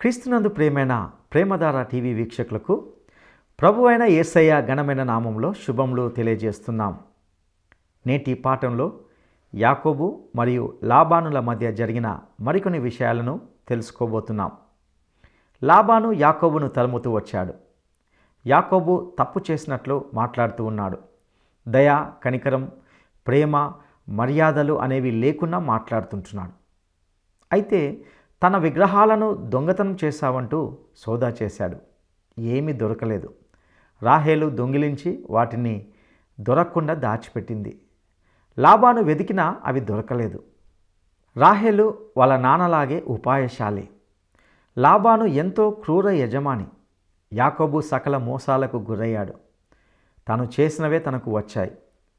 క్రీస్తునందు ప్రియమైన ప్రేమధార టీవీ వీక్షకులకు ప్రభువైన యేసయ్య ఘనమైన నామంలో శుభములు తెలియజేస్తున్నాం. నేటి పాఠంలో యాకోబు మరియు లాబానుల మధ్య జరిగిన మరికొన్ని విషయాలను తెలుసుకోబోతున్నాం. లాబాను యాకోబును తరుముతూ వచ్చాడు. యాకోబు తప్పు చేసినట్లు మాట్లాడుతూ ఉన్నాడు. దయ, కనికరం, ప్రేమ, మర్యాదలు అనేవి లేకుండా మాట్లాడుతుంటున్నాడు. అయితే తన విగ్రహాలను దొంగతనం చేశావంటూ సోదా చేశాడు. ఏమీ దొరకలేదు. రాహేలు దొంగిలించి వాటిని దొరకకుండా దాచిపెట్టింది. లాబాను వెతికినా అవి దొరకలేదు. రాహేలు వాళ్ళ నాన్నలాగే ఉపాయశాలి. లాబాను ఎంతో క్రూర యజమాని. యాకోబు సకల మోసాలకు గురయ్యాడు. తాను చేసినవే తనకు వచ్చాయి.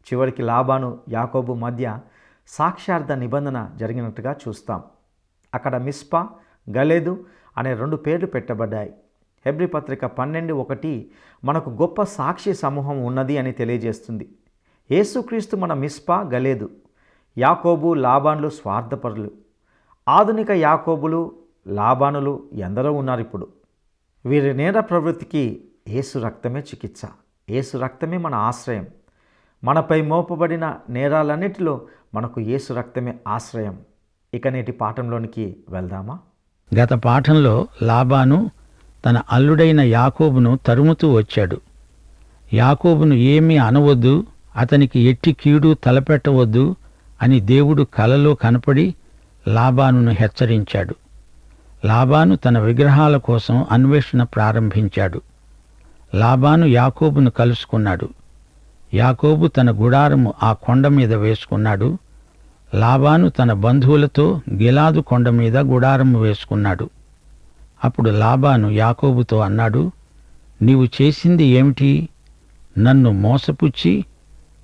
చివరికి లాబాను యాకోబు మధ్య సాక్ష్యార్థ నిబంధన జరిగినట్టుగా చూస్తాం. అక్కడ మిస్పా, గలేదు అనే 2 పేర్లు పెట్టబడ్డాయి. హెబ్రీ పత్రిక 12:1 మనకు గొప్ప సాక్షి సమూహం ఉన్నది అని తెలియజేస్తుంది. యేసుక్రీస్తు మన మిస్పా, గలేదు. యాకోబు, లాబానులు స్వార్థపరులు. ఆధునిక యాకోబులు, లాబానులు ఎందరో ఉన్నారు ఇప్పుడు. వీరి నేర ప్రవృత్తికి యేసు రక్తమే చికిత్స. యేసు రక్తమే మన ఆశ్రయం. మనపై మోపబడిన నేరాలన్నిటిలో మనకు యేసు రక్తమే ఆశ్రయం. ఇక నేటి పాఠంలోనికి వెళ్దామా? గత పాఠంలో లాబాను తన అల్లుడైన యాకోబును తరుముతూ వచ్చాడు. యాకోబును ఏమీ అనవద్దు, అతనికి ఎట్టి కీడు తలపెట్టవద్దు అని దేవుడు కలలో కనపడి లాబానును హెచ్చరించాడు. లాబాను తన విగ్రహాల కోసం అన్వేషణ ప్రారంభించాడు. లాబాను యాకోబును కలుసుకున్నాడు. యాకోబు తన గుడారము ఆ కొండ మీద వేసుకున్నాడు. లాబాను తన బంధువులతో గిలాదు కొండ మీద గుడారము వేసుకున్నాడు. అప్పుడు లాబాను యాకోబుతో అన్నాడు, నీవు చేసింది ఏమిటి? నన్ను మోసపుచ్చి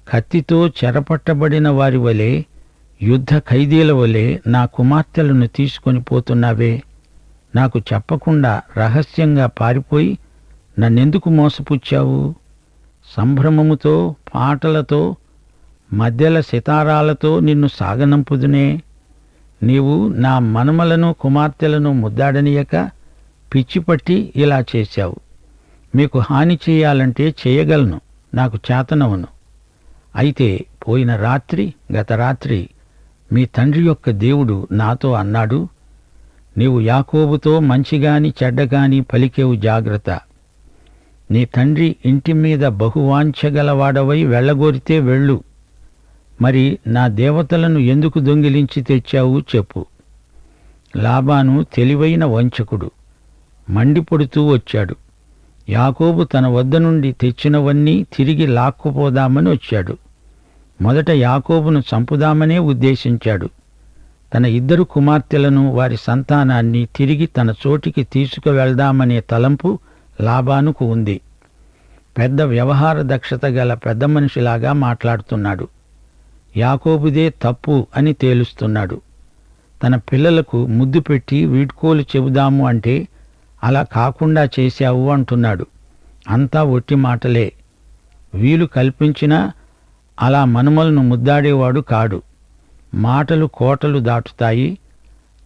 కత్తితో చెరపట్టబడిన వారి వలె, యుద్ధ ఖైదీల వలె నా కుమార్తెలను తీసుకొని పోతున్నావే. నాకు చెప్పకుండా రహస్యంగా పారిపోయి నన్నెందుకు మోసపుచ్చావు? సంభ్రమముతో, పాటలతో, మధ్యల సితారాలతో నిన్ను సాగనంపుదునే. నీవు నా మనుమలను కుమార్తెలను ముద్దాడనీయక పిచ్చిపట్టి ఇలా చేశావు. మీకు హాని చేయాలంటే చేయగలను, నాకు చేతనవును. అయితే పోయిన రాత్రి, గత రాత్రి మీ తండ్రి యొక్క దేవుడు నాతో అన్నాడు, నీవు యాకోబుతో మంచిగాని చెడ్డగాని పలికేవు జాగ్రత్త. నీ తండ్రి ఇంటి మీద బహువాంఛగలవాడవై వెళ్ళగోరితే వెళ్ళు. మరి నా దేవతలను ఎందుకు దొంగిలించి తెచ్చావు చెప్పు. లాబాను తెలివైన వంచకుడు. మండిపడుతూ వచ్చాడు. యాకోబు తన వద్ద నుండి తెచ్చినవన్నీ తిరిగి లాక్కుపోదామని వచ్చాడు. మొదట యాకోబును చంపుదామనే ఉద్దేశించాడు. తన 2 కుమార్తెలను, వారి సంతానాన్ని తిరిగి తన చోటికి తీసుకువెళ్దామనే తలంపు లాబానుకు ఉంది. పెద్ద వ్యవహార దక్షత గల పెద్ద మనిషిలాగా మాట్లాడుతున్నాడు. యాకోబుదే తప్పు అని తేలుస్తున్నాడు. తన పిల్లలకు ముద్దు పెట్టి వీడ్కోలు చెబుదాము అంటే అలా కాకుండా చేశావు అంటున్నాడు. అంతా ఒట్టి మాటలే. వీలు కల్పించినా అలా మనుమలను ముద్దాడేవాడు కాడు. మాటలు కోటలు దాటుతాయి,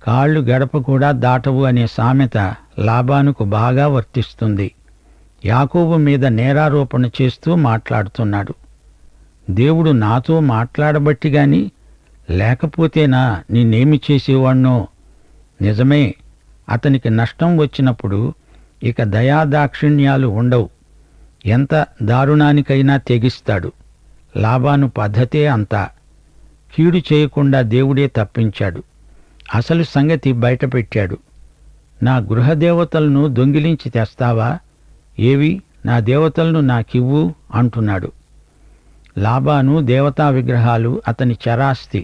కాళ్ళు గడప కూడా దాటవు అనే సామెత లాబానుకు బాగా వర్తిస్తుంది. యాకోబు మీద నేరారోపణ చేస్తూ మాట్లాడుతున్నాడు. దేవుడు నాతో మాట్లాడబట్టి గాని లేకపోతేనా నిన్నేమి చేసేవాణ్ణో. నిజమే, అతనికి నష్టం వచ్చినప్పుడు ఇక దయాదాక్షిణ్యాలు ఉండవు. ఎంత దారుణానికైనా తెగిస్తాడు. లాబాను పద్ధతే అంతా. కీడు చేయకుండా దేవుడే తప్పించాడు. అసలు సంగతి బయటపెట్టాడు. నా గృహదేవతలను దొంగిలించి తెస్తావా? ఏవి నా దేవతలను నాకివ్వు అంటున్నాడు. లాబాను దేవతా విగ్రహాలు అతని చరాస్తి.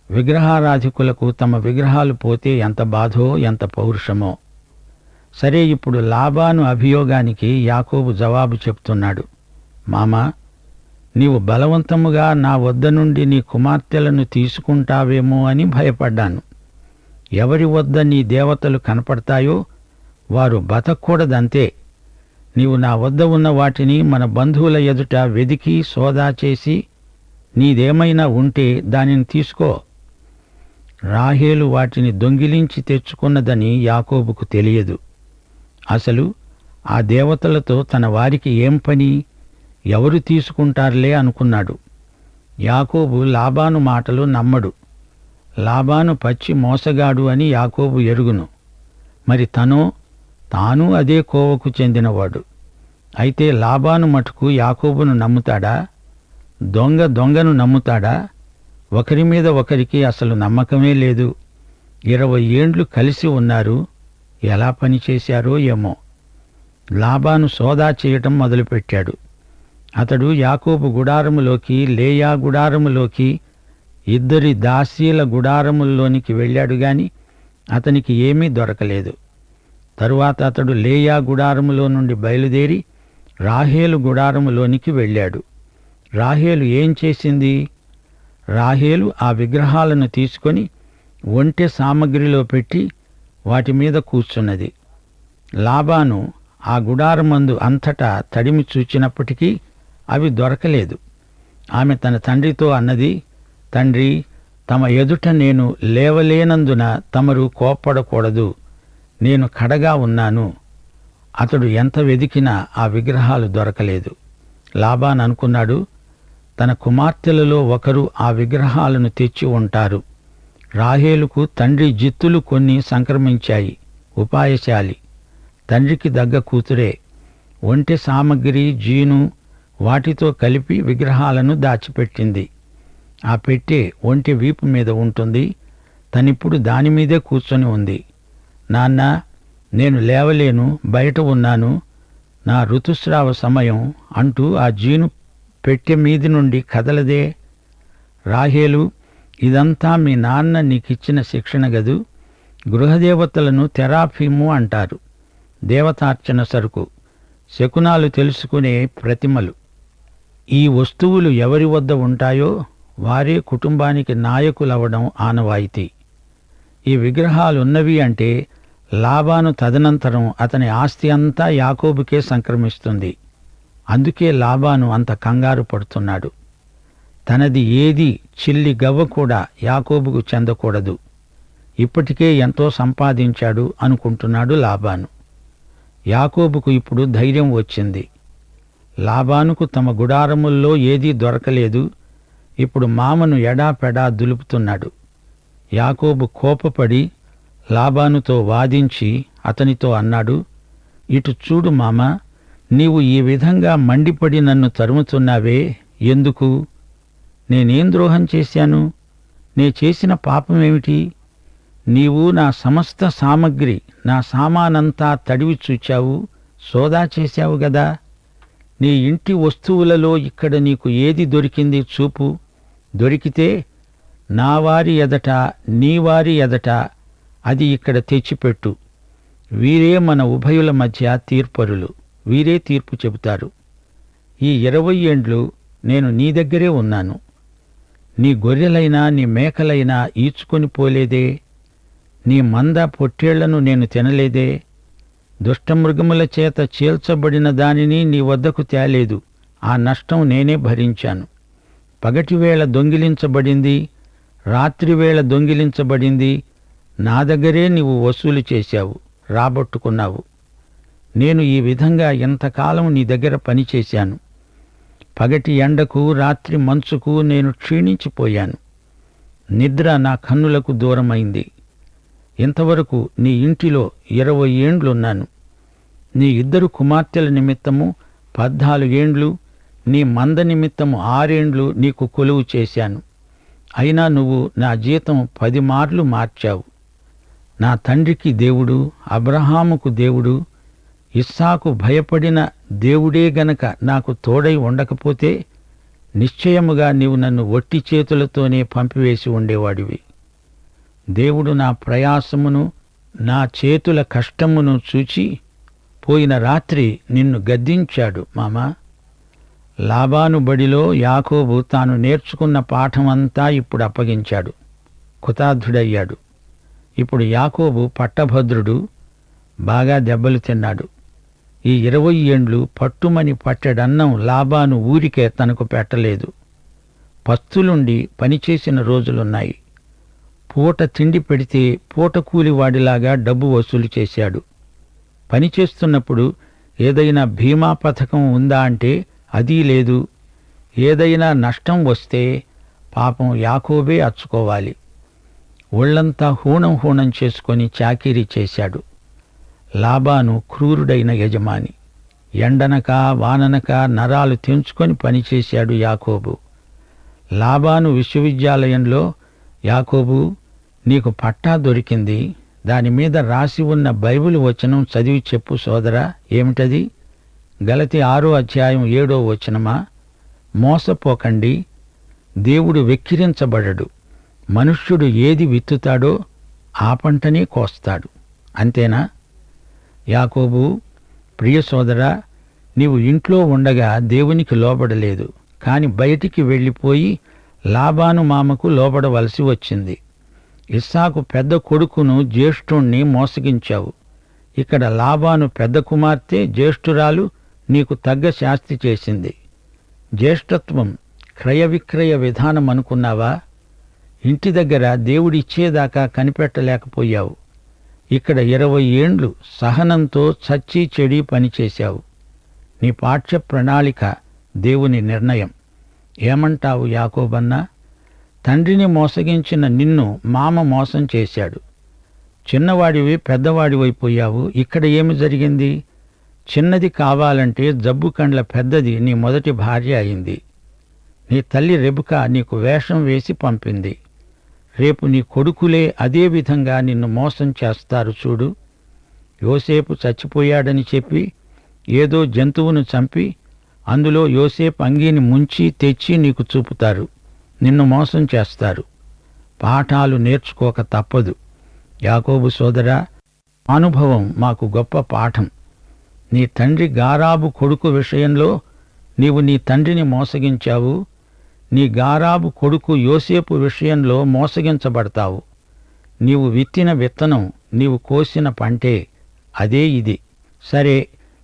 విగ్రహారాధికులకు తమ విగ్రహాలు పోతే ఎంత బాధో, ఎంత పౌరుషమో. సరే, ఇప్పుడు లాబాను అభియోగానికి యాకోబు జవాబు చెప్తున్నాడు. మామా, నీవు బలవంతముగా నా వద్ద నుండి నీ కుమార్తెలను తీసుకుంటావేమో అని భయపడ్డాను. ఎవరి వద్ద నీ దేవతలు కనపడతాయో వారు బతకూడదంతే. నీవు నా వద్ద ఉన్న వాటిని మన బంధువుల ఎదుట వెదికి సోదా చేసి నీదేమైనా ఉంటే దానిని తీసుకో. రాహేలు వాటిని దొంగిలించి తెచ్చుకున్నదని యాకోబుకు తెలియదు. అసలు ఆ దేవతలతో తన వారికి ఏం పని, ఎవరు తీసుకుంటారులే అనుకున్నాడు. యాకోబు లాబాను మాటలు నమ్మడు. లాబాను పచ్చి మోసగాడు అని యాకోబు ఎరుగును. మరి తాను అదే కోవకు చెందినవాడు. అయితే లాబాను మటుకు యాకోబును నమ్ముతాడా? దొంగను నమ్ముతాడా? ఒకరి మీద ఒకరికి అసలు నమ్మకమే లేదు. 20 ఏండ్లు కలిసి ఉన్నారు. ఎలా పనిచేశారో ఏమో. లాబాను సోదా చేయటం మొదలుపెట్టాడు. అతడు యాకోబు గుడారములోకి, లేయా గుడారములోకి, ఇద్దరి దాసీల గుడారముల్లోనికి వెళ్ళాడు గాని అతనికి ఏమీ దొరకలేదు. తరువాత అతడు లేయా గుడారములో నుండి బయలుదేరి రాహేలు గుడారములోనికి వెళ్ళాడు. రాహేలు ఏం చేసింది? రాహేలు ఆ విగ్రహాలను తీసుకొని ఒంటె సామగ్రిలో పెట్టి వాటి మీద కూర్చున్నది. లాబాను ఆ గుడారమందు అంతటా తడిమి చూచినప్పటికీ అవి దొరకలేదు. ఆమె తన తండ్రితో అన్నది, తండ్రి, తమ ఎదుట నేను లేవలేనందున తమరు కోప్పడకూడదు. నేను కడగా ఉన్నాను. అతడు ఎంత వెదికినా ఆ విగ్రహాలు దొరకలేదు. లాబాన్ అనుకున్నాడు, తన కుమార్తెలలో ఒకరు ఆ విగ్రహాలను తెచ్చి ఉంటారు. రాహేలుకు తండ్రి జిత్తులు కొన్ని సంక్రమించాయి. ఉపాయశాలి, తండ్రికి దగ్గ కూతురే. ఒంటె సామగ్రి, జీను వాటితో కలిపి విగ్రహాలను దాచిపెట్టింది. ఆ పెట్టె ఒంటె వీపు మీద ఉంటుంది. తనిప్పుడు దానిమీదే కూర్చొని ఉంది. నాన్న, నేను లేవలేను, బయట ఉన్నాను, నా ఋతుస్రావ సమయం అంటూ ఆ జీను పెట్టె మీది నుండి కదలదే. రాహేలు, ఇదంతా మీ నాన్న నీకిచ్చిన శిక్షణ గదు. గృహదేవతలను తెరాఫీము అంటారు. దేవతార్చన సరుకు, శకునాలు తెలుసుకునే ప్రతిమలు. ఈ వస్తువులు ఎవరి వద్ద ఉంటాయో వారే కుటుంబానికి నాయకులవడం ఆనవాయితీ. ఈ విగ్రహాలున్నవి అంటే లాబాను తదనంతరం అతని ఆస్తి అంతా యాకోబుకే సంక్రమిస్తుంది. అందుకే లాబాను అంత కంగారు పడుతున్నాడు. తనది ఏది చిల్లి గవ్వ కూడా యాకోబుకు చెందకూడదు. ఇప్పటికే ఎంతో సంపాదించాడు అనుకుంటున్నాడు లాబాను. యాకోబుకు ఇప్పుడు ధైర్యం వచ్చింది. లాబానుకు తమ గుడారముల్లో ఏదీ దొరకలేదు. ఇప్పుడు మామను ఎడాపెడా దులుపుతున్నాడు. యాకోబు కోపపడి లాబానుతో వాదించి అతనితో అన్నాడు, ఇటు చూడు మామ, నీవు ఈ విధంగా మండిపడి నన్ను తరుముతున్నావే, ఎందుకు? నేనేం ద్రోహం చేశాను? నే చేసిన పాపమేమిటి? నీవు నా సమస్త సామగ్రి, నా సామానంతా తడివి చూచావు, సోదా చేశావు గదా. నీ ఇంటి వస్తువులలో ఇక్కడ నీకు ఏది దొరికింది చూపు. దొరికితే నా వారి ఎదట, నీ వారి ఎదట అది ఇక్కడ తెచ్చిపెట్టు. వీరే మన ఉభయుల మధ్య తీర్పరులు, వీరే తీర్పు చెబుతారు. ఈ 20 ఏండ్లు నేను నీ దగ్గరే ఉన్నాను. నీ గొర్రెలైనా నీ మేకలైనా ఈడ్చుకొని పోలేదే. నీ మంద పొట్టేళ్లను నేను తినలేదే. దుష్టమృగముల చేత చీల్చబడిన దానిని నీ వద్దకు తేలేదు. ఆ నష్టం నేనే భరించాను. పగటివేళ దొంగిలించబడింది, రాత్రివేళ దొంగిలించబడింది. నా దగ్గరే నీవు వసూలు చేశావు, రాబట్టుకున్నావు. నేను ఈ విధంగా ఎంతకాలం నీ దగ్గర పనిచేశాను. పగటి ఎండకు, రాత్రి మంచుకు నేను క్షీణించిపోయాను. నిద్ర నా కన్నులకు దూరమైంది. ఇంతవరకు నీ ఇంటిలో 20 ఏండ్లున్నాను. నీ 2 కుమార్తెల నిమిత్తము 14 ఏండ్లు, నీ మంద నిమిత్తము 6 ఏండ్లు నీకు కొలువు చేశాను. అయినా నువ్వు నా జీతం 10 మార్లు మార్చావు. నా తండ్రికి దేవుడు, అబ్రహాముకు దేవుడు, ఇస్సాకు భయపడిన దేవుడే గనక నాకు తోడై ఉండకపోతే నిశ్చయముగా నీవు నన్ను ఒట్టి చేతులతోనే పంపివేసి ఉండేవాడివి. దేవుడు నా ప్రయాసమును, నా చేతుల కష్టమును చూచి పోయిన రాత్రి నిన్ను గద్దించాడు మామా. లాబాను బడిలో యాకోబు తాను నేర్చుకున్న పాఠమంతా ఇప్పుడు అప్పగించాడు. కృతార్థుడయ్యాడు. ఇప్పుడు యాకోబు పట్టభద్రుడు, బాగా దెబ్బలు తిన్నాడు. ఈ 20 ఏండ్లు పట్టుమని పట్టెడన్నం లాబాను ఊరికే తనకు పెట్టలేదు. పస్తులుండి పనిచేసిన రోజులున్నాయి. పూట తిండి పెడితే పూట కూలివాడిలాగా డబ్బు వసూలు చేశాడు. పనిచేస్తున్నప్పుడు ఏదైనా బీమా పథకం ఉందా అంటే అదీ లేదు. ఏదైనా నష్టం వస్తే పాపం యాకోబే అచ్చుకోవాలి. ఒళ్లంతా హూణం హూణం చేసుకొని చాకిరీ చేశాడు. లాబాను క్రూరుడైన యజమాని. ఎండనక వాననక నరాలు తెంచుకొని పనిచేశాడు యాకోబు. లాబాను విశ్వవిద్యాలయంలో, యాకోబు, నీకు పట్టా దొరికింది, దానిమీద రాసి ఉన్న బైబిల్ వచనం చదివి చెప్పు సోదరా. ఏమిటది? గలతీ 6వ అధ్యాయం 7వ వచనమా? మోసపోకండి, దేవుడు వెక్కిరించబడడు. మనుష్యుడు ఏది విత్తుతాడో ఆ పంటనే కోస్తాడు. అంతేనా? యాకోబు, ప్రియ సోదరా, నీవు ఇంట్లో ఉండగా దేవునికి లోబడలేదు, కాని బయటికి వెళ్ళిపోయి లాబాను మామకు లోబడవలసి వచ్చింది. ఇస్సాకు పెద్ద కొడుకును జ్యేష్ఠుణ్ణి మోసగించావు. ఇక్కడ లాబాను పెద్ద కుమార్తె జ్యేష్ఠురాలు నీకు తగ్గ శాస్తి చేసింది. జ్యేష్ఠత్వం క్రయ విక్రయ విధానం అనుకున్నావా? ఇంటి దగ్గర దేవుడిచ్చేదాకా కనిపెట్టలేకపోయావు. ఇక్కడ 20 ఏండ్లు సహనంతో చచ్చి చెడి పనిచేశావు. నీ పాఠ్య ప్రణాళిక దేవుని నిర్ణయం. ఏమంటావు యాకోబన్నా? తండ్రిని మోసగించిన నిన్ను మామ మోసం చేశాడు. చిన్నవాడివి పెద్దవాడివైపోయావు. ఇక్కడ ఏమి జరిగింది? చిన్నది కావాలంటే జబ్బు కండ్ల పెద్దది నీ మొదటి భార్య అయింది. నీ తల్లి రెబెకా నీకు వేషం వేసి పంపింది. రేపు నీ కొడుకులే అదే విధంగా నిన్ను మోసం చేస్తారు చూడు. యోసేపు చచ్చిపోయాడని చెప్పి ఏదో జంతువును చంపి అందులో యోసేపు అంగీని ముంచి తెచ్చి నీకు చూపుతారు. నిన్ను మోసం చేస్తారు. పాఠాలు నేర్చుకోక తప్పదు. యాకోబు సోదరా, అనుభవం మాకు గొప్ప పాఠం. నీ తండ్రి గారాబు కొడుకు విషయంలో నీవు నీ తండ్రిని మోసగించావు. నీ గారాబు కొడుకు యోసేపు విషయంలో మోసగించబడతావు. నీవు విత్తిన విత్తనం, నీవు కోసిన పంటే. అదే ఇది. సరే,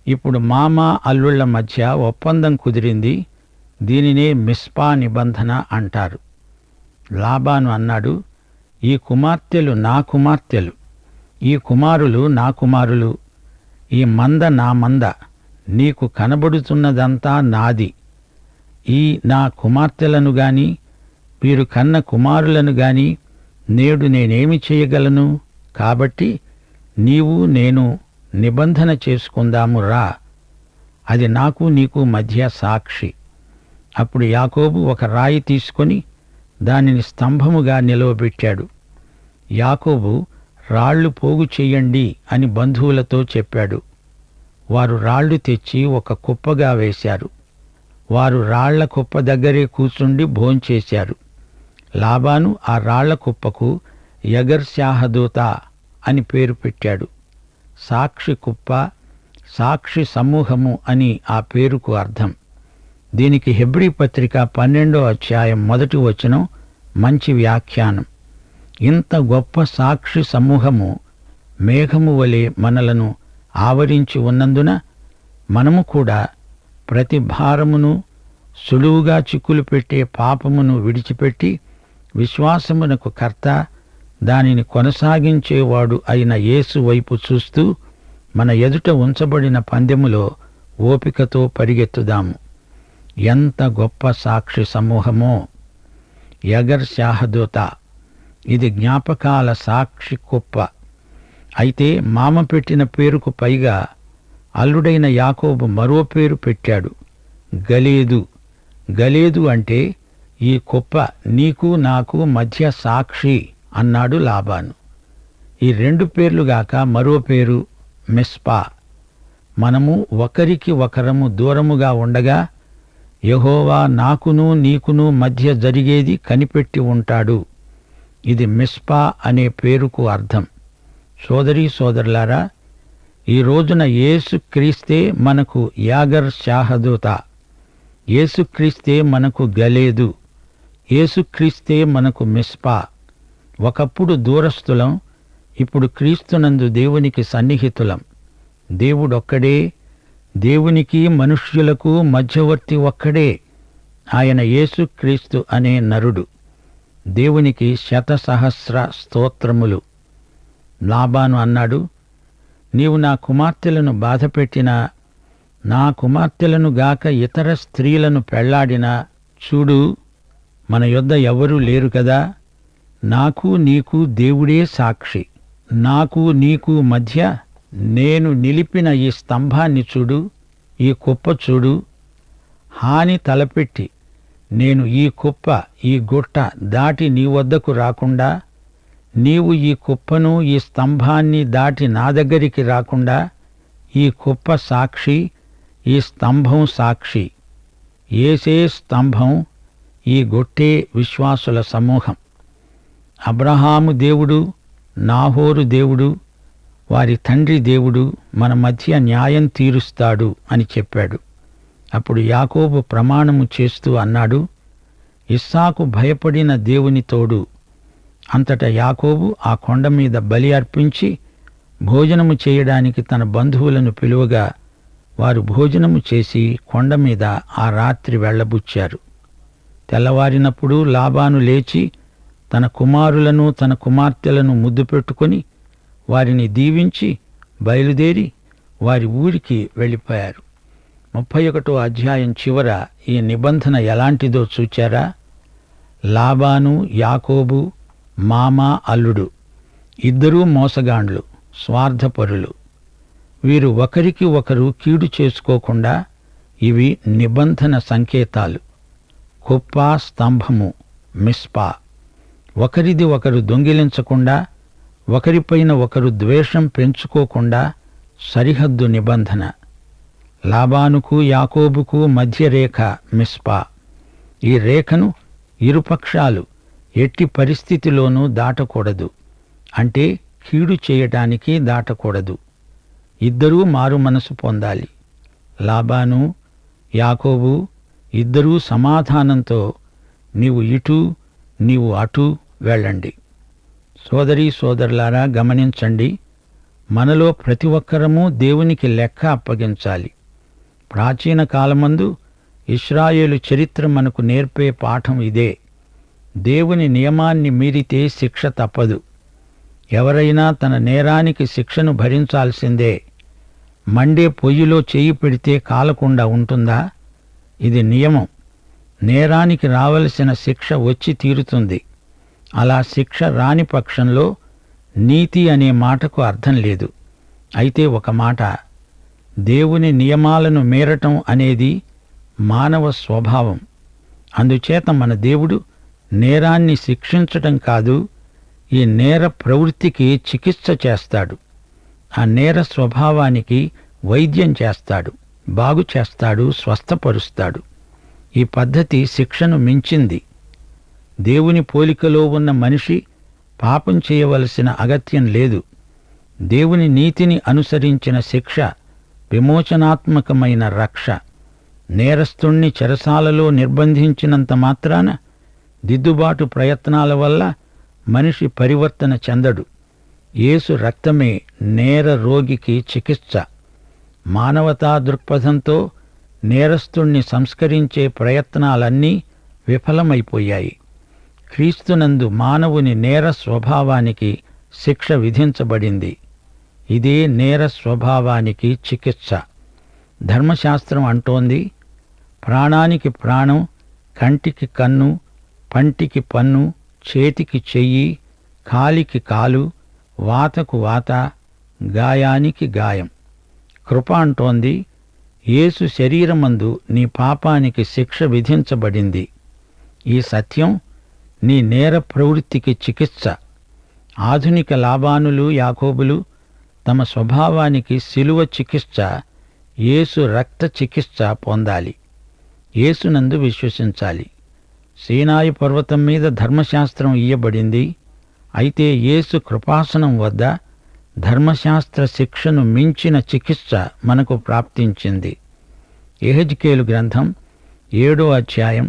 ఇప్పుడు మామ అల్లుళ్ల మధ్య ఒప్పందం కుదిరింది. దీనినే మిస్పా నిబంధన అంటారు. లాబాను అన్నాడు, ఈ కుమార్తెలు నా కుమార్తెలు, ఈ కుమారులు నా కుమారులు, ఈ మంద నా మంద, నీకు కనబడుతున్నదంతా నాది. ఈ నా కుమార్తెలను గాని వీరు కన్న కుమారులను గాని నేడు నేనేమి చేయగలను? కాబట్టి నీవు నేను నిబంధన చేసుకుందాము రా. అది నాకు నీకు మధ్య సాక్షి. అప్పుడు యాకోబు ఒక రాయి తీసుకొని దానిని స్తంభముగా నిలవబెట్టాడు. యాకోబు రాళ్లు పోగు చెయ్యండి అని బంధువులతో చెప్పాడు. వారు రాళ్లు తెచ్చి ఒక కుప్పగా వేశారు. వారు రాళ్ల కుప్ప దగ్గరే కూర్చుండి భోంచేశారు. లాబాను ఆ రాళ్ల కుప్పకు యగర్శాహదూత అని పేరు పెట్టాడు. సాక్షి కుప్ప, సాక్షి సమూహము అని ఆ పేరుకు అర్థం. దీనికి హెబ్రీ పత్రిక 12వ అధ్యాయం 1వ వచనం మంచి వ్యాఖ్యానం. ఇంత గొప్ప సాక్షి సమూహము మేఘము వలె మనలను ఆవరించి ఉన్నందున మనము కూడా ప్రతి భారమును, సులువుగా చిక్కులు పెట్టే పాపమును విడిచిపెట్టి విశ్వాసమునకు కర్త, దానిని కొనసాగించేవాడు అయిన యేసు వైపు చూస్తూ మన ఎదుట ఉంచబడిన పందెములో ఓపికతో పరిగెత్తుదాము. ఎంత గొప్ప సాక్షి సమూహమో! యగర్శాహదూత, ఇది జ్ఞాపకాల సాక్షి కుప్ప. అయితే మామ పెట్టిన పేరుకు పైగా అల్లుడైన యాకోబు మరో పేరు పెట్టాడు, గలేదు. గలేదు అంటే ఈ కుప్ప నీకు నాకు మధ్య సాక్షి అన్నాడు లాబాను. ఈ 2 పేర్లుగాక మరో పేరు మిస్పా. మనము ఒకరికి ఒకరము దూరముగా ఉండగా యెహోవా నాకును నీకును మధ్య జరిగేది కనిపెట్టి ఉంటాడు. ఇది మిస్పా అనే పేరుకు అర్థం. సోదరీ సోదరులారా, ఈ రోజున యేసుక్రీస్తే మనకు యాగర్ శాహదూత, యేసుక్రీస్తే మనకు గలేదు, యేసుక్రీస్తే మనకు మిస్పా. ఒకప్పుడు దూరస్థులం, ఇప్పుడు క్రీస్తునందు దేవునికి సన్నిహితులం. దేవుడొక్కడే, దేవునికి మనుష్యులకు మధ్యవర్తి ఒక్కడే, ఆయన యేసుక్రీస్తు అనే నరుడు. దేవునికి 100,000 స్తోత్రములు. లాబాను అన్నాడు, నీవు నా కుమార్తెలను బాధపెట్టినా, నా కుమార్తెలను గాక ఇతర స్త్రీలను పెళ్లాడినా, చూడు, మన యొద్ద ఎవరూ లేరు కదా. నాకు నీకు దేవుడే సాక్షి. నాకు నీకు మధ్య నేను నిలిపిన ఈ స్తంభాన్ని చూడు, ఈ కుప్ప చూడు. హాని తలపెట్టి నేను ఈ కుప్ప, ఈ గుట్ట దాటి నీ వద్దకు రాకుండా, నీవు ఈ కుప్పను, ఈ స్తంభాన్ని దాటి నా దగ్గరికి రాకుండా, ఈ కుప్ప సాక్షి, ఈ స్తంభం సాక్షి. యేసే స్తంభం, ఈ గొట్టే విశ్వాసుల సమూహం. అబ్రహాము దేవుడు, నాహోరు దేవుడు, వారి తండ్రి దేవుడు మన మధ్య న్యాయం తీరుస్తాడు అని చెప్పాడు. అప్పుడు యాకోబు ప్రమాణము చేస్తూ అన్నాడు, ఇస్సాకు భయపడిన దేవుని తోడు. అంతటా యాకోబు ఆ కొండ మీద బలి అర్పించి భోజనము చేయడానికి తన బంధువులను పిలువగా వారు భోజనము చేసి కొండ మీద ఆ రాత్రి వెళ్లబుచ్చారు. తెల్లవారినప్పుడు లాబాను లేచి తన కుమారులను తన కుమార్తెలను ముద్దు పెట్టుకుని వారిని దీవించి బయలుదేరి వారి ఊరికి వెళ్ళిపోయారు. 31వ అధ్యాయం చివర ఈ నిబంధన ఎలాంటిదో చూచారా? లాబాను, యాకోబు మామ, అల్లుడు ఇద్దరూ మోసగాండ్లు, స్వార్థపరులు. వీరు ఒకరికి ఒకరు కీడు చేసుకోకుండా ఇవి నిబంధన సంకేతాలు. కుప్ప, స్తంభము, మిస్పా. ఒకరిది ఒకరు దొంగిలించకుండా, ఒకరిపైన ఒకరు ద్వేషం పెంచుకోకుండా సరిహద్దు నిబంధన. లాబానుకు యాకోబుకు మధ్య రేఖ మిస్పా. ఈ రేఖను ఇరుపక్షాలు ఎట్టి పరిస్థితిలోనూ దాటకూడదు. అంటే కీడు చేయటానికి దాటకూడదు. ఇద్దరూ మారు మనసు పొందాలి. లాబాను, యాకోబు ఇద్దరూ సమాధానంతో నీవు ఇటు, నీవు అటు వెళ్ళండి. సోదరీ సోదరులారా, గమనించండి, మనలో ప్రతి ఒక్కరము దేవునికి లెక్క అప్పగించాలి. ప్రాచీన కాలమందు ఇశ్రాయేలు చరిత్ర మనకు నేర్పే పాఠం ఇదే. దేవుని నియమాన్ని మీరితే శిక్ష తప్పదు. ఎవరైనా తన నేరానికి శిక్షను భరించాల్సిందే. మండే పొయ్యిలో చెయ్యి పెడితే కాలకుండా ఉంటుందా? ఇది నియమం. నేరానికి రావలసిన శిక్ష వచ్చి తీరుతుంది. అలా శిక్ష రాని పక్షంలో నీతి అనే మాటకు అర్థం లేదు. అయితే ఒక మాట, దేవుని నియమాలను మీరటం అనేది మానవ స్వభావం. అందుచేత మన దేవుడు నేరాన్ని శిక్షించటం కాదు, ఈ నేర ప్రవృత్తికి చికిత్స చేస్తాడు. ఆ నేర స్వభావానికి వైద్యం చేస్తాడు, బాగు చేస్తాడు, స్వస్థపరుస్తాడు. ఈ పద్ధతి శిక్షను మించింది. దేవుని పోలికలో ఉన్న మనిషి పాపం చేయవలసిన అగత్యం లేదు. దేవుని నీతిని అనుసరించిన శిక్ష విమోచనాత్మకమైన రక్ష. నేరస్తుణ్ణి చెరసాలలో నిర్బంధించినంత మాత్రాన దిద్దుబాటు ప్రయత్నాల వల్ల మనిషి పరివర్తన చెందడు. యేసు రక్తమే నేర రోగికి చికిత్స. మానవతా దృక్పథంతో నేరస్తుణ్ణి సంస్కరించే ప్రయత్నాలన్నీ విఫలమైపోయాయి. క్రీస్తునందు మానవుని నేర స్వభావానికి శిక్ష విధించబడింది. ఇదే నేర స్వభావానికి చికిత్స. ధర్మశాస్త్రం అంటోంది, ప్రాణానికి ప్రాణం, కంటికి కన్ను, పంటికి పన్ను, చేతికి చెయ్యి, కాలికి కాలు, వాతకు వాత, గాయానికి గాయం. కృప అంటోంది, యేసు శరీరమందు నీ పాపానికి శిక్ష విధించబడింది. ఈ సత్యం నీ నేర ప్రవృత్తికి చికిత్స. ఆధునిక లాబానులు, యాకోబులు తమ స్వభావానికి శిలువ చికిత్స, యేసు రక్త చికిత్స పొందాలి. యేసునందు విశ్వసించాలి. సీనాయి పర్వతం మీద ధర్మశాస్త్రం ఇయ్యబడింది. అయితే యేసు కృపాసనం వద్ద ధర్మశాస్త్ర శిక్షను మించిన చికిత్స మనకు ప్రాప్తించింది. యెహెజ్కేలు గ్రంథం 7వ అధ్యాయం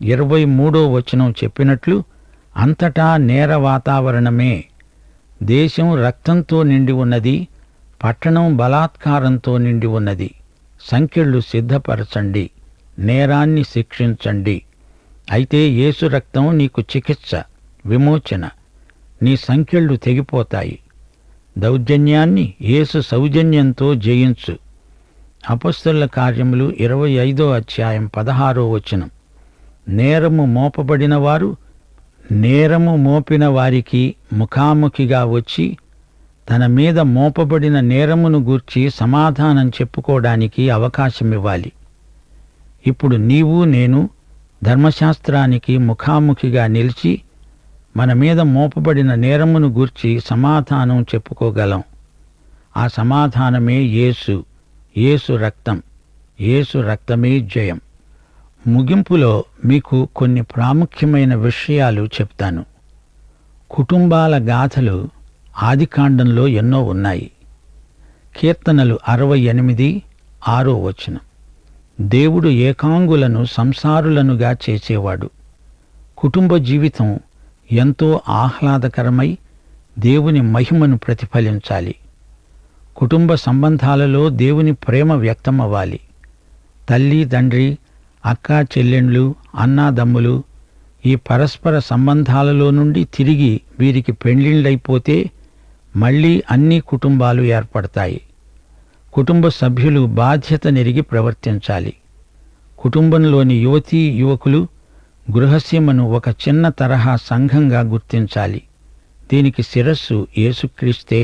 23వ వచనం చెప్పినట్లు, అంతటా నేర వాతావరణమే. దేశం రక్తంతో నిండి ఉన్నది, పట్టణం బలాత్కారంతో నిండి ఉన్నది. సంకెళ్ళు సిద్ధపరచండి, నేరాన్ని శిక్షించండి. అయితే యేసు రక్తం నీకు చికిత్స. విమోచన. నీ సంకెళ్ళు తెగిపోతాయి. దౌర్జన్యాన్ని యేసు సౌజన్యంతో జయించు. అపొస్తలుల కార్యములు 25వ అధ్యాయం 16వ వచనం. నేరము మోపిన వారికి ముఖాముఖిగా వచ్చి తన మీద మోపబడిన నేరమును గూర్చి సమాధానం చెప్పుకోవడానికి అవకాశమివ్వాలి. ఇప్పుడు నీవు నేను ధర్మశాస్త్రానికి ముఖాముఖిగా నిలిచి మన మీద మోపబడిన నేరమును గూర్చి సమాధానం చెప్పుకోగలం. ఆ సమాధానమే యేసు రక్తం. యేసు రక్తమే జయం. ముగింపులో మీకు కొన్ని ప్రాముఖ్యమైన విషయాలు చెప్తాను. కుటుంబాల గాథలు ఆదికాండంలో ఎన్నో ఉన్నాయి. కీర్తనలు 68:6 వచనం. దేవుడు ఏకాంగులను సంసారులనుగా చేసేవాడు. కుటుంబ జీవితం ఎంతో ఆహ్లాదకరమై దేవుని మహిమను ప్రతిఫలించాలి. కుటుంబ సంబంధాలలో దేవుని ప్రేమ వ్యక్తమవ్వాలి. తల్లి తండ్రి, అక్కా చెల్లెండ్లు, అన్నాదమ్ములు ఈ పరస్పర సంబంధాలలో నుండి తిరిగి వీరికి పెండ్లిళ్ళైపోతే మళ్లీ అన్ని కుటుంబాలు ఏర్పడతాయి. కుటుంబ సభ్యులు బాధ్యతనెరిగి ప్రవర్తించాలి. కుటుంబంలోని యువతీ యువకులు గృహసీమను ఒక చిన్న తరహా సంఘంగా గుర్తించాలి. దీనికి శిరస్సు యేసుక్రీస్తే.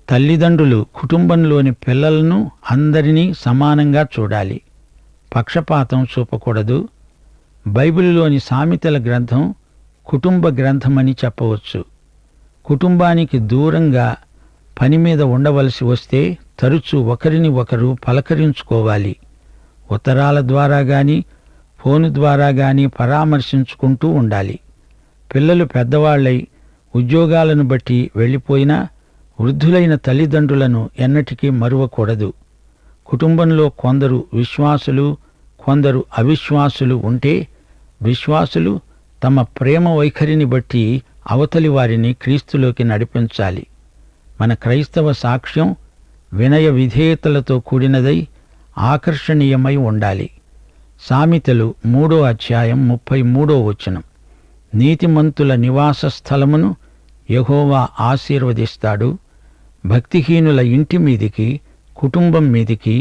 తల్లిదండ్రులు కుటుంబంలోని పిల్లలను అందరినీ సమానంగా చూడాలి. పక్షపాతం చూపకూడదు. బైబిలులోని సామెతల గ్రంథం కుటుంబ గ్రంథమని చెప్పవచ్చు. కుటుంబానికి దూరంగా పని మీద ఉండవలసి వస్తే తరచూ ఒకరిని ఒకరు పలకరించుకోవాలి. ఉత్తరాల ద్వారా గాని ఫోను ద్వారా గాని పరామర్శించుకుంటూ ఉండాలి. పిల్లలు పెద్దవాళ్లై ఉద్యోగాలను బట్టి వెళ్ళిపోయినా వృద్ధులైన తల్లిదండ్రులను ఎన్నటికీ మరువకూడదు. కుటుంబంలో కొందరు విశ్వాసులు, కొందరు అవిశ్వాసులు ఉంటే విశ్వాసులు తమ ప్రేమ వైఖరిని బట్టి అవతలి వారిని క్రీస్తులోకి నడిపించాలి. మన క్రైస్తవ సాక్ష్యం వినయ విధేయతలతో కూడినదై ఆకర్షణీయమై ఉండాలి. సామెతలు 3వ అధ్యాయం 33వ వచనం. నీతిమంతుల నివాస స్థలమును యెహోవా ఆశీర్వదిస్తాడు. భక్తిహీనుల ఇంటి మీదికి, కుటుంబం మీదికి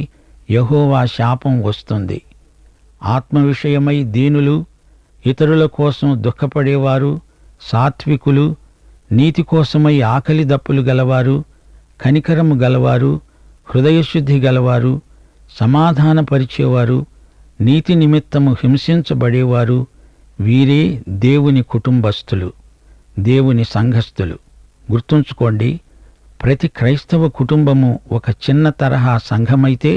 యెహోవా శాపం వస్తుంది. ఆత్మ విషయమై దీనులు, ఇతరుల కోసం దుఃఖపడేవారు, సాత్వికులు, నీతి కోసమై ఆకలి దప్పులు గలవారు, కనికరము గలవారు, హృదయశుద్ధి గలవారు, సమాధానపరిచేవారు, నీతి నిమిత్తము హింసించబడేవారు, వీరే దేవుని కుటుంబస్థులు, దేవుని సంఘస్థులు. గుర్తుంచుకోండి, ప్రతి క్రైస్తవ కుటుంబము ఒక చిన్న తరహా సంఘమైతే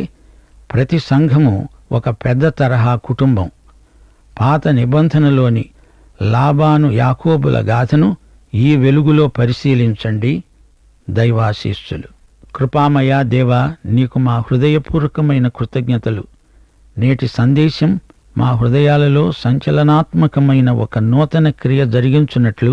ప్రతి సంఘము ఒక పెద్ద తరహా కుటుంబం. పాత నిబంధనలోని లాబాను యాకోబుల గాథను ఈ వెలుగులో పరిశీలించండి. దైవాశీస్సులు. కృపామయ దేవా, నీకు మా హృదయపూర్వకమైన కృతజ్ఞతలు. నేటి సందేశం మా హృదయాలలో సంచలనాత్మకమైన ఒక నూతన క్రియ జరిగించున్నట్లు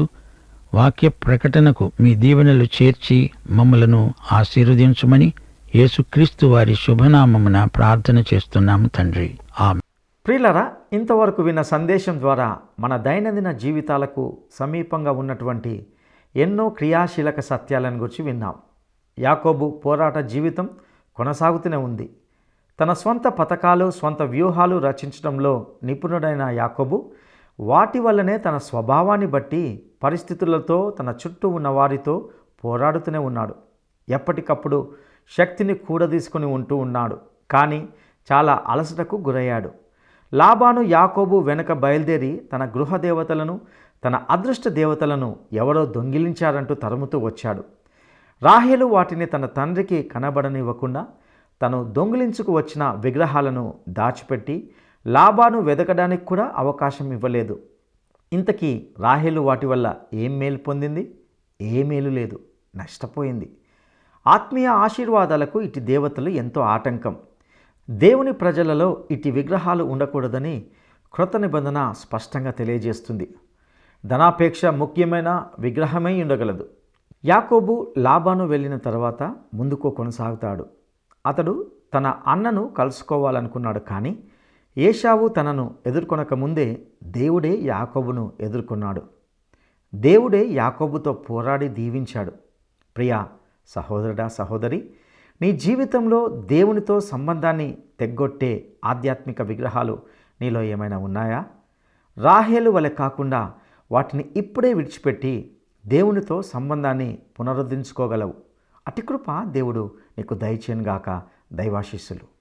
వాక్య ప్రకటనకు మీ దీవెనలు చేర్చి మమ్మలను ఆశీర్వదించుమని యేసుక్రీస్తు వారి శుభనామమున ప్రార్థన చేస్తున్నాము తండ్రి. ఆమేన్. ప్రియులారా, ఇంతవరకు విన్న సందేశం ద్వారా మన దైనందిన జీవితాలకు సమీపంగా ఉన్నటువంటి ఎన్నో క్రియాశీలక సత్యాలను గురించి విన్నాం. యాకోబు పోరాట జీవితం కొనసాగుతూనే ఉంది. తన స్వంత పథకాలు, స్వంత వ్యూహాలు రచించడంలో నిపుణుడైన యాకోబు వాటి వల్లనే తన స్వభావాన్ని బట్టి పరిస్థితులతో తన చుట్టూ ఉన్న వారితో పోరాడుతూనే ఉన్నాడు. ఎప్పటికప్పుడు శక్తిని కూడదీసుకుని ఉంటూ ఉన్నాడు. కానీ చాలా అలసటకు గురయ్యాడు. లాబాను యాకోబు వెనక బయలుదేరి తన గృహ దేవతలను, తన అదృష్ట దేవతలను ఎవరో దొంగిలించారంటూ తరుముతూ వచ్చాడు. రాహేలు వాటిని తన తండ్రికి కనబడనివ్వకుండా తను దొంగిలించుకు వచ్చిన విగ్రహాలను దాచిపెట్టి లాబాను వెదకడానికి కూడా అవకాశం ఇవ్వలేదు. ఇంతకీ రాహేలు వాటి వల్ల ఏం మేలు పొందింది? ఏ మేలు లేదు, నష్టపోయింది. ఆత్మీయ ఆశీర్వాదాలకు ఇటు దేవతలు ఎంతో ఆటంకం. దేవుని ప్రజలలో ఇటు విగ్రహాలు ఉండకూడదని క్రొత్త నిబంధన స్పష్టంగా తెలియజేస్తుంది. ధనాపేక్ష ముఖ్యమైన విగ్రహమై ఉండగలదు. యాకోబు లాబాను వెళ్ళిన తర్వాత ముందుకు కొనసాగుతాడు. అతడు తన అన్నను కలుసుకోవాలనుకున్నాడు. కానీ ఏశావు తనను ఎదుర్కొనక ముందే దేవుడే యాకోబును ఎదుర్కొన్నాడు. దేవుడే యాకోబుతో పోరాడి దీవించాడు. ప్రియా సహోదరుడా, సహోదరి, నీ జీవితంలో దేవునితో సంబంధాన్ని తెగ్గొట్టే ఆధ్యాత్మిక విగ్రహాలు నీలో ఏమైనా ఉన్నాయా? రాహేలు వలె కాకుండా వాటిని ఇప్పుడే విడిచిపెట్టి దేవునితో సంబంధాన్ని పునరుద్ధరించుకోగలవు. అతి కృప దేవుడు నీకు దయచేయనుగాక. దైవాశీస్సులు.